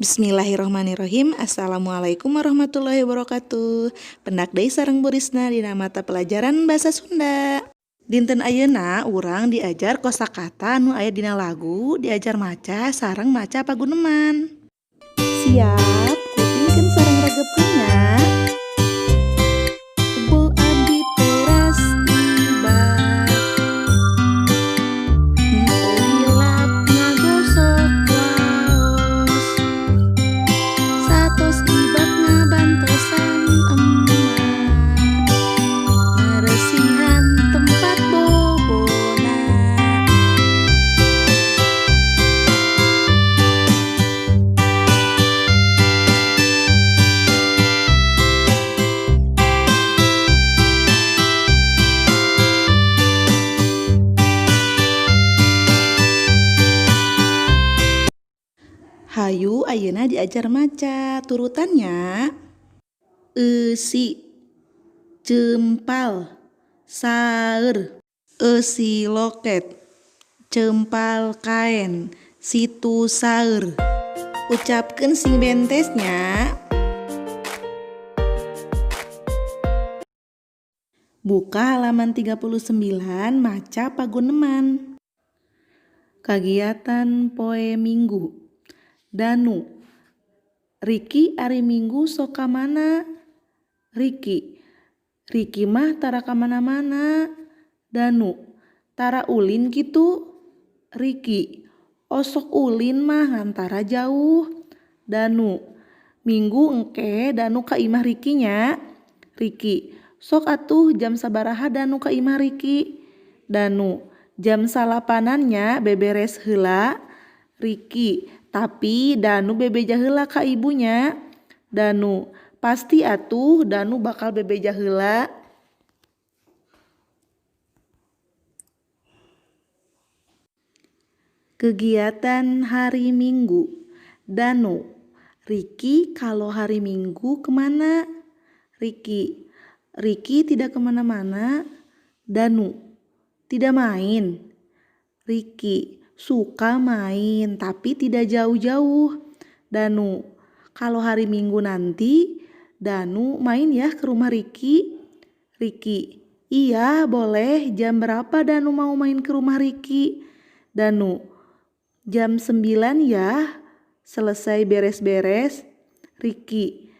Bismillahirrahmanirrahim. Assalamualaikum warahmatullahi wabarakatuh. Pendak deui sareng Burisna dina mata pelajaran Basa Sunda. Dinten ayeuna urang diajar kosakata anu aya dina lagu, diajar maca sareng maca paguneman. Siap, kupingkeun sareng regepkeun nya. Kebo abdi teras tiba, henteu hilap ngagosok waos, satos ibak ngabantosan emak, ngaresihan tempat bobona. Hayu ayeuna diajar maca turutannya. Eusi, cempal, saeur, eusi loket, cempal kaen, situ saeur. Ucapkeun sing bentesnya. Buka halaman 39, maca paguneman. Kagiatan poe Minggu. Danu, Riki ari Minggu sok ka mana? Riki mah tara ka mana-mana. Danu, tara ulin kitu? Riki, osok ulin mah ngantara jauh. Danu, Minggu engke Danu ka imah Riki nya. Riki, sok atuh jam sabaraha Danu ka imah Riki? Danu, jam salapanannya beberes heula. Riki, tapi Danu bebeja heula ka ibunya. Danu, pasti atuh Danu bakal bebeja heula. Kegiatan hari Minggu. Danu, Riki kalau hari Minggu kemana? Riki tidak kemana-mana. Danu, tidak main. Riki, suka main tapi tidak jauh-jauh. Danu, kalau hari Minggu nanti Danu main ya ke rumah Riki. Riki, iya boleh. Jam berapa Danu mau main ke rumah Riki? Danu, jam 9 ya, selesai beres-beres. Riki,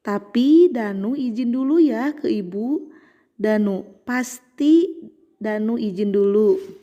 tapi Danu izin dulu ya ke ibu. Danu, pasti Danu izin dulu.